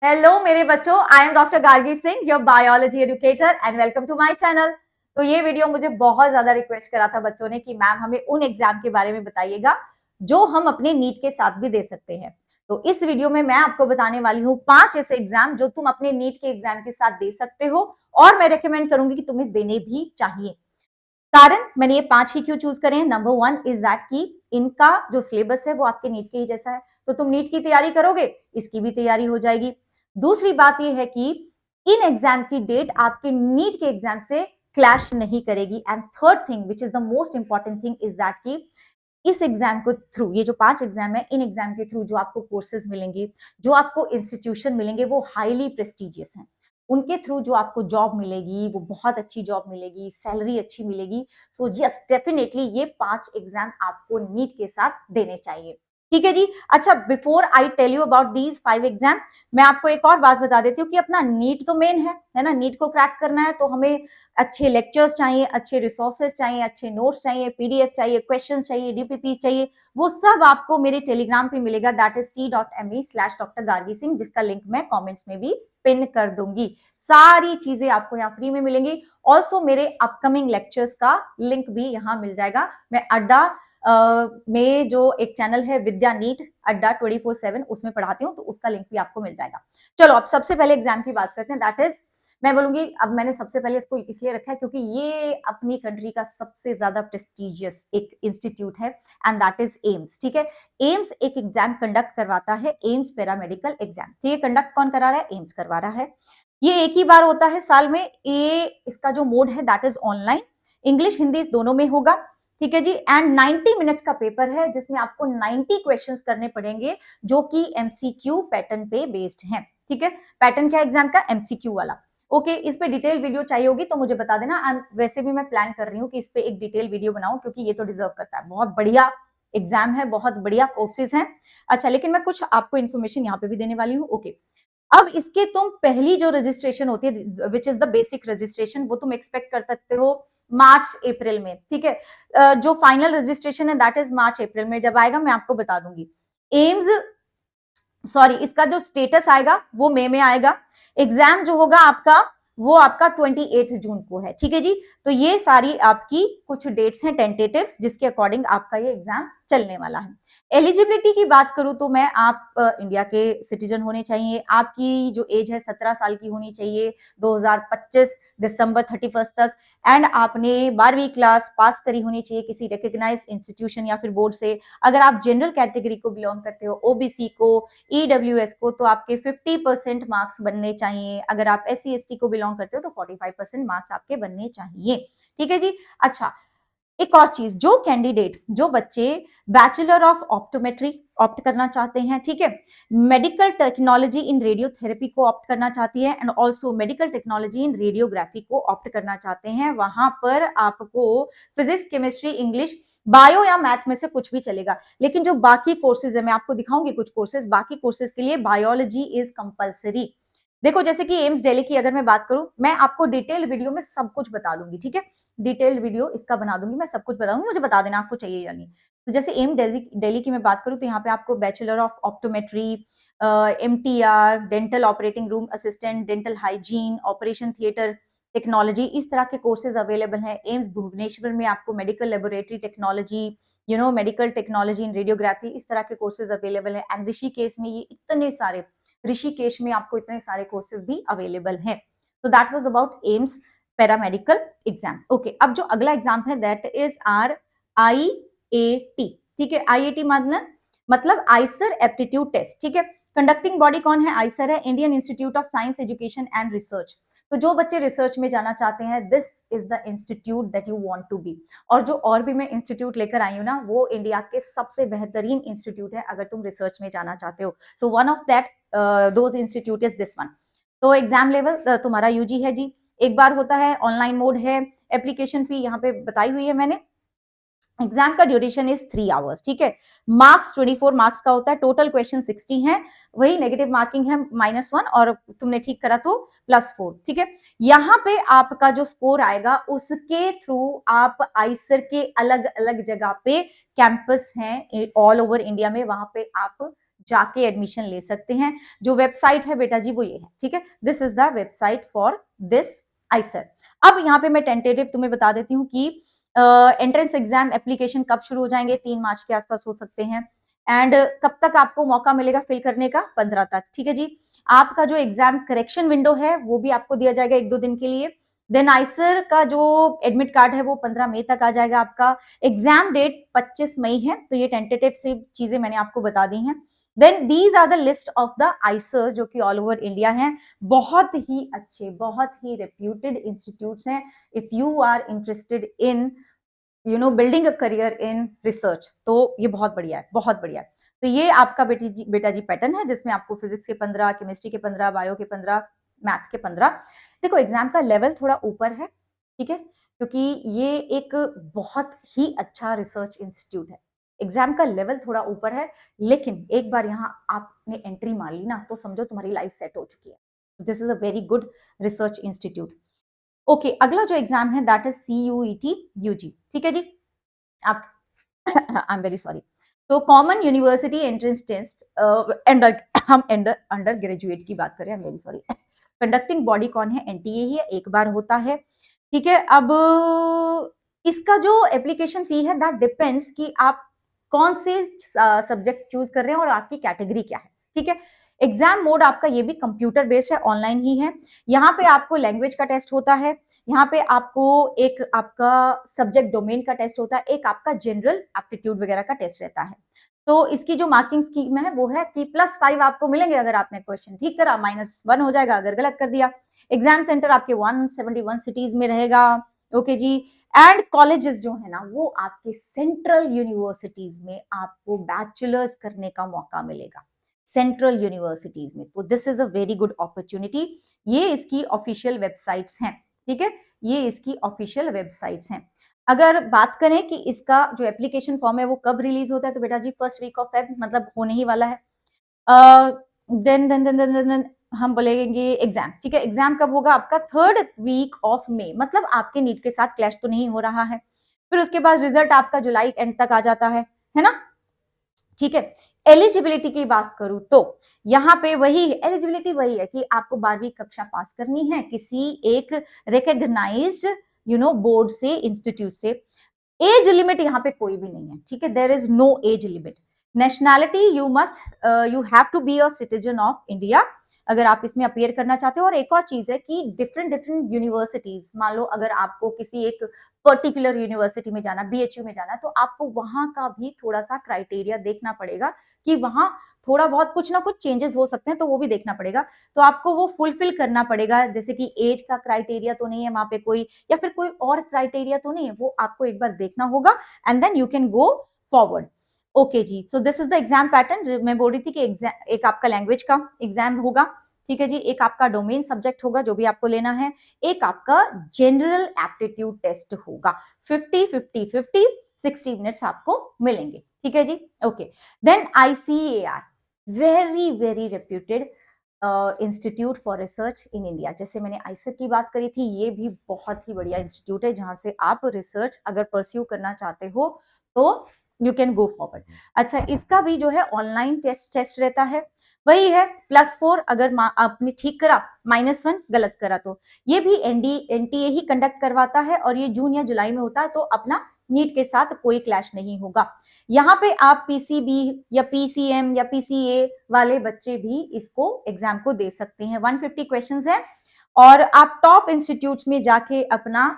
Hello मेरे बच्चों, I am doctor Gargi Singh, your biology educator and welcome to my channel. तो ये वीडियो मुझे बहुत ज्यादा रिक्वेस्ट करा था बच्चों ने कि मैम हमें उन एग्जाम के बारे में बताइएगा जो हम अपने नीट के साथ भी दे सकते हैं। तो इस वीडियो में मैं आपको बताने वाली हूँ 5 ऐसे एग्जाम जो तुम अपने नीट के एग्जाम के साथ दे सकते हो और मैं रेकमेंड करूंगी कि तुम्हें देने भी चाहिए। कारण मैंने ये 5 ही क्यों चूज करे हैं। नंबर 1 इज दैट कि इनका जो सिलेबस है वो आपके नीट के ही जैसा है, तो तुम नीट की तैयारी करोगे, इसकी भी तैयारी हो जाएगी। दूसरी बात ये है कि इन एग्जाम की डेट आपके नीट के एग्जाम से क्लैश नहीं करेगी। And third thing which is the most important thing is that कि इस एग्जाम को थ्रू, ये जो 5 एग्जाम है, इन एग्जाम के थ्रू जो आपको कोर्सेज मिलेंगे, जो आपको इंस्टीट्यूशन मिलेंगे, वो हाईली प्रेस्टिजियस हैं। उनके थ्रू जो आपको जॉब मिलेगी वो बहुत अच्छी जॉब मिलेगी, सैलरी अच्छी मिलेगी। सो यस, डेफिनेटली ये 5 एग्जाम आपको नीट के साथ देने चाहिए। ठीक है जी। अच्छा, before I tell you about these 5 exam, मैं आपको एक और बात बता देती हूँ कि अपना नीट तो मेन है ना। नीट को क्रैक करना है तो हमें अच्छे लेक्चर्स चाहिए, अच्छे रिसोर्सेज चाहिए, अच्छे नोट्स चाहिए, पीडीएफ चाहिए, क्वेश्चंस चाहिए, डीपीपी चाहिए। वो सब आपको मेरे टेलीग्राम पे मिलेगा, that is t.me/Dr. Gargi Singh, जिसका लिंक मैं कमेंट्स में भी पिन कर दूंगी। सारी चीजें आपको यहाँ फ्री में मिलेंगी। ऑल्सो मेरे अपकमिंग लेक्चर्स का लिंक भी यहाँ मिल जाएगा। मैं अड्डा में जो एक चैनल है विद्या नीट अड्डा 24/7, उसमें पढ़ाती हूँ, तो उसका लिंक भी आपको मिल जाएगा। चलो अब सबसे पहले एग्जाम की बात करते हैं। दैट इज, मैं बोलूंगी, अब मैंने सबसे पहले इसको इसलिए रखा है क्योंकि ये अपनी कंट्री का सबसे ज्यादा प्रेस्टिजियस एक इंस्टीट्यूट है एंड दैट इज एम्स। ठीक है, एम्स एक एग्जाम कंडक्ट करवाता है, एम्स पैरामेडिकल एग्जाम। तो ये कंडक्ट कौन करा रहा है? एम्स करवा रहा है। ये एक ही बार होता है साल में। ये इसका जो मोड है that is online, English Hindi दोनों में होगा। ठीक है जी। एंड 90 मिनट्स का पेपर है जिसमें आपको 90 क्वेश्चंस करने पड़ेंगे जो कि एमसीक्यू पैटर्न पे बेस्ड हैं। ठीक है, पैटर्न क्या एग्जाम का? एमसीक्यू वाला। ओके, इस पे डिटेल वीडियो चाहिए होगी तो मुझे बता देना। वैसे भी मैं प्लान कर रही हूँ कि इस पे एक डिटेल वीडियो बनाऊं क्योंकि ये तो डिजर्व करता है। बहुत बढ़िया एग्जाम है, बहुत बढ़िया कोर्सेज हैं। अच्छा, लेकिन मैं कुछ आपको इन्फॉर्मेशन यहाँ पे भी देने वाली हूँ। ओके, अब इसके तुम पहली जो रजिस्ट्रेशन होती है which is the basic registration, वो तुम एक्सपेक्ट कर सकते हो मार्च अप्रैल में। ठीक है, जो फाइनल रजिस्ट्रेशन है दैट इज मार्च अप्रैल में। जब आएगा मैं आपको बता दूंगी। एम्स, सॉरी, इसका जो स्टेटस आएगा वो मई में आएगा। एग्जाम जो होगा आपका वो आपका 28 जून को है। ठीक है जी। तो ये सारी आपकी कुछ डेट्स हैं टेंटेटिव, जिसके अकॉर्डिंग आपका ये एग्जाम चलने वाला है। एलिजिबिलिटी की बात करूं तो मैं आप इंडिया के सिटीजन होने चाहिए, आपकी जो एज है 17 साल की होनी चाहिए 2025 दिसंबर 31 तक, एंड आपने 12वीं क्लास पास करी होनी चाहिए किसी रिकग्नाइज इंस्टीट्यूशन या फिर बोर्ड से। अगर आप जनरल कैटेगरी को बिलोंग करते हो, ओबीसी को, ईडब्ल्यूएस को, तो आपके 50% मार्क्स बनने चाहिए। अगर आप एससी एसटी को बिलोंग करते हो तो 45% मार्क्स आपके बनने चाहिए। ठीक है जी। अच्छा, एक और चीज, जो कैंडिडेट, जो बच्चे बैचलर ऑफ ऑप्टोमेट्री ऑप्ट करना चाहते हैं, ठीक है, मेडिकल टेक्नोलॉजी इन रेडियोथेरेपी को ऑप्ट करना चाहती है, and also medical technology in radiography को ऑप्ट करना चाहते हैं, वहां पर आपको फिजिक्स, केमिस्ट्री, इंग्लिश, बायो या मैथ में से कुछ भी चलेगा। लेकिन जो बाकी कोर्सेज है, मैं आपको दिखाऊंगी कुछ कोर्सेज, बाकी कोर्सेज के लिए बायोलॉजी इज कंपलसरी। देखो, जैसे कि एम्स दिल्ली की अगर मैं बात करूं, मैं आपको डिटेल वीडियो में सब कुछ बता दूंगी। ठीक है, डिटेल्ड वीडियो इसका बना दूंगी, मैं सब कुछ बताऊंगी, मुझे बता देना आपको चाहिए या नहीं। तो जैसे एम दिल्ली की मैं बात करूं तो यहाँ पे आपको bachelor of optometry, MTR, dental operating room assistant, dental hygiene, operation theatre technology, इस तरह के कोर्सेज अवेलेबल हैं। एम्स भुवनेश्वर में आपको medical laboratory technology, medical technology in radiography, इस तरह के कोर्सेज अवेलेबल है। एंड ऋषिकेश में ये इतने सारे, ऋषिकेश में आपको इतने सारे कोर्सेज भी अवेलेबल हैं। तो that was about AIIMS paramedical exam. Okay, अब जो अगला एग्जाम है दैट इज आर आईएटी। ठीक है, आईएटी मतलब आइसर एप्टीट्यूड टेस्ट। ठीक है, कंडक्टिंग बॉडी कौन है? आइसर है, Indian institute of science education and research. तो जो बच्चे रिसर्च में जाना चाहते हैं, this is the institute that you want to be. और भी मैं इंस्टीट्यूट लेकर आई हूँ ना, वो इंडिया के सबसे बेहतरीन इंस्टीट्यूट है अगर तुम रिसर्च में जाना चाहते हो। So one of that those institute is this one. तो एग्जाम लेवल तुम्हारा यूजी है जी, एक बार होता है, ऑनलाइन मोड है, एप्लीकेशन फी यहाँ पे बताई हुई है मैंने। एग्जाम का ड्यूरेशन इज 3 आवर्स। ठीक है, मार्क्स 24 मार्क्स का होता है, टोटल क्वेश्चन 60 है, वही नेगेटिव मार्किंग है -1, और तुमने ठीक करा तो +4। ठीक है, यहाँ पे आपका जो स्कोर आएगा उसके थ्रू आप आइसर के अलग अलग जगह पे कैंपस हैं ऑल ओवर इंडिया में, वहां पे आप जाके एडमिशन ले सकते हैं। जो वेबसाइट है बेटा जी वो ये है, ठीक है। This is the website for this Eicher. अब यहाँ पे मैं टेंटेटिव तुम्हें बता देती हूँ कि एंट्रेंस एग्जाम एप्लीकेशन कब शुरू हो जाएंगे, 3 मार्च के आसपास हो सकते हैं। एंड कब तक आपको मौका मिलेगा फिल करने का, 15 तक, ठीक है जी। आपका जो एग्जाम करेक्शन विंडो है वो भी आपको दिया जाएगा 1-2 दिन के लिए। देन आइसर का जो एडमिट कार्ड है वो 15 मई तक आ जाएगा आपका। एग्जाम डेट 25 मई है। तो ये टेंटेटिव सी चीजें मैंने आपको बता दी हैं। Then these are the list of the IISER जो कि ऑल ओवर इंडिया हैं। बहुत ही अच्छे, बहुत ही रेप्यूटेड इंस्टीट्यूट्स हैं। If you are interested in building a career in research, तो ये बहुत बढ़िया है, बहुत बढ़िया है। तो ये आपका बेटा जी पैटर्न है जिसमें आपको फिजिक्स के 15, केमिस्ट्री के 15, बायो के 15, मैथ के 15। देखो एग्जाम का लेवल थोड़ा ऊपर है, ठीक है, क्योंकि ये एक बहुत ही अच्छा रिसर्च इंस्टीट्यूट है। एग्जाम का लेवल थोड़ा ऊपर है, लेकिन एक बार यहाँ आपने एंट्री मार ली ना तो समझो तुम्हारी लाइफ सेट हो चुकी है। This is a very good research institute. Okay, अगला जो एग्जाम है दैट इज CUET UG, ठीक है जी। आप आई एम वेरी सॉरी। तो common university entrance test under um undergraduate की बात करें, I am very sorry. Conducting body कौन है, NTA ही है, एक बार होता है, ठीक है। अब इसका जो एप्लीकेशन फी है दैट डिपेंड्स कि आप कौन से सब्जेक्ट चूज कर रहे हैं और आपकी कैटेगरी क्या है, ठीक है। एग्जाम मोड आपका ये भी कंप्यूटर बेस्ड है, ऑनलाइन ही है। यहाँ पे आपको लैंग्वेज का टेस्ट होता है, यहाँ पे आपको एक आपका सब्जेक्ट डोमेन का टेस्ट होता है, एक आपका जनरल एप्टीट्यूड वगैरह का टेस्ट रहता है। तो इसकी जो मार्किंग स्कीम है वो है कि +5 आपको मिलेंगे अगर आपने क्वेश्चन ठीक करा, -1 हो जाएगा अगर गलत कर दिया। एग्जाम सेंटर आपके 171 सिटीज में रहेगा, ओके जी। एंड कॉलेजेस जो है ना वो आपके सेंट्रल यूनिवर्सिटीज में आपको बैचलर्स करने का मौका मिलेगा, सेंट्रल यूनिवर्सिटीज में। तो this is a very good opportunity. ये इसकी ऑफिशियल वेबसाइट्स हैं, ठीक है, ये इसकी ऑफिशियल वेबसाइट्स हैं। अगर बात करें कि इसका जो एप्लीकेशन फॉर्म है वो कब रिलीज होता है, तो बेटा जी फर्स्ट वीक ऑफ फेब, मतलब होने ही वाला है। देन हम बोलेंगे एग्जाम, ठीक है। एग्जाम कब होगा आपका, 3rd वीक ऑफ मई, मतलब आपके नीट के साथ क्लैश तो नहीं हो रहा है। फिर उसके बाद रिजल्ट आपका जुलाई एंड तक आ जाता है ना, ठीक है। एलिजिबिलिटी की बात करूं तो यहाँ पे वही एलिजिबिलिटी वही है कि आपको 12वीं कक्षा पास करनी है किसी एक रिकॉग्नाइज्ड बोर्ड से, इंस्टीट्यूट से। एज लिमिट यहाँ पे कोई भी नहीं है, ठीक है, there is no age limit. Nationality you have to be a citizen of India अगर आप इसमें अपीयर करना चाहते हो। और एक और चीज है कि डिफरेंट डिफरेंट यूनिवर्सिटीज, मान लो अगर आपको किसी एक पर्टिकुलर यूनिवर्सिटी में जाना, BHU में जाना, तो आपको वहां का भी थोड़ा सा क्राइटेरिया देखना पड़ेगा कि वहां थोड़ा बहुत कुछ ना कुछ चेंजेस हो सकते हैं, तो वो भी देखना पड़ेगा। तो आपको वो फुलफिल करना पड़ेगा, जैसे कि एज का क्राइटेरिया तो नहीं है वहां पे कोई, या फिर कोई और क्राइटेरिया तो नहीं है, वो आपको एक बार देखना होगा and then you can go forward. Okay ji, so this is the exam pattern जो मैं बोल रही थी कि एग्जाम, एक आपका लैंग्वेज का एग्जाम होगा, ठीक है जी, एक आपका डोमेन सब्जेक्ट होगा जो भी आपको लेना है, एक आपका जनरल एप्टीट्यूड टेस्ट होगा। 50-50-50 60 मिनट्स आपको मिलेंगे, ठीक है जी। Okay, then ICAR, very very reputed institute for research in India. जैसे मैंने आइसर की बात करी थी, ये भी बहुत ही बढ़िया इंस्टीट्यूट है जहां से आप रिसर्च अगर परस्यू करना चाहते हो तो यू कैन गो फॉरवर्ड। अच्छा, इसका भी जो है ऑनलाइन टेस्ट रहता है, वही है +4 अगर आपने ठीक करा, -1 गलत करा तो। ये भी NTA ही कंडक्ट करवाता है और ये जून या जुलाई में होता है, तो अपना नीट के साथ कोई क्लैश नहीं होगा। यहाँ पे आप PCB या PCM या PCA वाले बच्चे भी इसको एग्जाम को दे सकते हैं। 150 क्वेश्चंस है और आप टॉप इंस्टीट्यूट्स में जाके अपना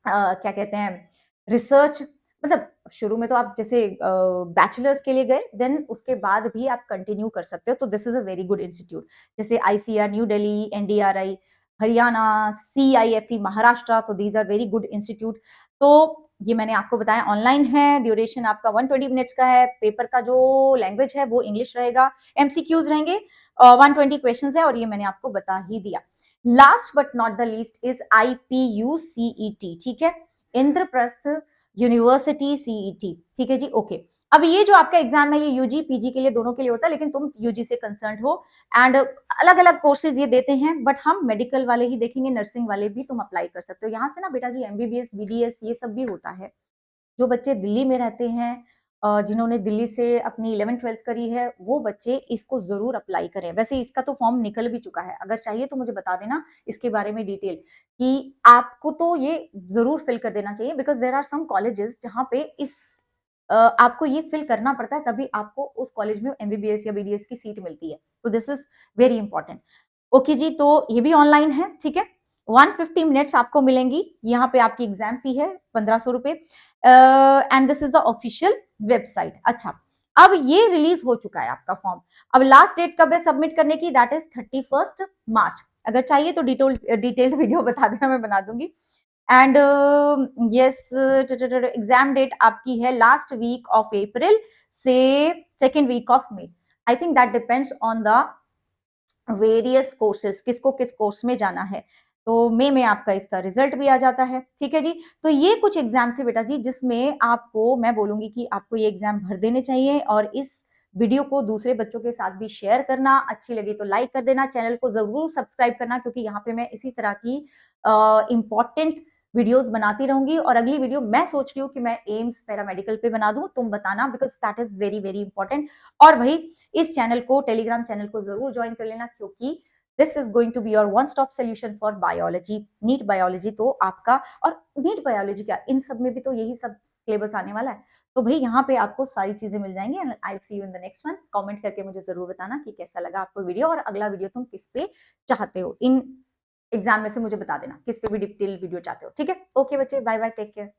क्या कहते हैं रिसर्च, मतलब शुरू में तो आप जैसे बैचलर्स के लिए गए, देन उसके बाद भी आप कंटिन्यू कर सकते हो। तो this is a very good institute, जैसे ICAR New Delhi, NDRI Haryana, CIFE Maharashtra, तो these are very good institute. तो ये मैंने आपको बताया ऑनलाइन है, ड्यूरेशन आपका 120 मिनट्स का है, पेपर का जो लैंग्वेज है वो इंग्लिश रहेगा, MCQs रहेंगे, 120 क्वेश्चंस है और ये मैंने आपको बता ही दिया। Last but not the least is IPUCET, ठीक है, इंद्रप्रस्थ यूनिवर्सिटी CET, ठीक है जी। ओके, अब ये जो आपका एग्जाम है ये UG PG के लिए दोनों के लिए होता है, लेकिन तुम UG से कंसर्न हो एंड अलग अलग कोर्सेज ये देते हैं, बट हम मेडिकल वाले ही देखेंगे, नर्सिंग वाले भी तुम अप्लाई कर सकते हो। यहाँ से ना बेटा जी MBBS BDS ये सब भी होता है। जो बच्चे दिल्ली में रहते हैं जिन्होंने दिल्ली से अपनी 11th-12th करी है, वो बच्चे इसको ज़रूर अप्लाई करें। वैसे इसका तो फॉर्म निकल भी चुका है, अगर चाहिए तो मुझे बता देना इसके बारे में डिटेल कि आपको तो ये ज़रूर फिल कर देना चाहिए because there are some colleges जहाँ पे आपको ये फिल करना पड़ता है तभी आपको उस कॉलेज में एमबीबीएस या बीडीएस की सीट मिलती है। तो this is very important. Okay जी, तो ये भी ऑनलाइन है, ठीक है? 150 मिनट्स आपको मिलेंगी, यहाँ पे आपकी एग्ज़ाम फी है ₹1500 and this is the official website. अच्छा, अब ये रिलीज़ हो चुका है आपका फॉर्म। अब लास्ट डेट कब है सबमिट करने की? दैट इज़ 31st मार्च। अगर चाहिए तो डिटेल्ड वीडियो बता देना, मैं बना दूँगी। एंड यस, एग्ज़ाम डेट आपकी है लास्ट वीक ऑफ अप्रैल से second week of May. I think that depends on the various courses, किसको किस कोर्स में जाना है। तो मई में आपका इसका रिजल्ट भी आ जाता है, ठीक है जी। तो ये कुछ एग्जाम थे बेटा जी, जिसमें आपको मैं बोलूंगी कि आपको ये एग्जाम भर देने चाहिए और इस वीडियो को दूसरे बच्चों के साथ भी शेयर करना, अच्छी लगी तो लाइक कर देना, चैनल को जरूर सब्सक्राइब करना क्योंकि यहाँ पे मैं इसी तरह की इंपॉर्टेंट वीडियोस बनाती रहूंगी। और अगली वीडियो मैं सोच रही हूँ कि मैं एम्स पैरामेडिकल पे बना दूं, तुम बताना because that is very very important. और भाई इस चैनल को, टेलीग्राम चैनल को जरूर ज्वाइन कर लेना क्योंकि this is going to be your one stop solution for biology, NEET biology. तो आपका, और नीट बायोलॉजी क्या, इन सब में भी तो यही सब सिलेबस आने वाला है। तो भाई यहाँ पे आपको सारी चीजें मिल जाएंगी and I see you in the next one. Comment करके मुझे जरूर बताना कि कैसा लगा आपको वीडियो और अगला वीडियो तुम किस पे चाहते हो। इन एग्जाम में से मुझे बता देना किस पे भी डिटेल वीडियो चाहते हो, ठीक है? ओके बच्चे, बाय बाय, टेक केयर।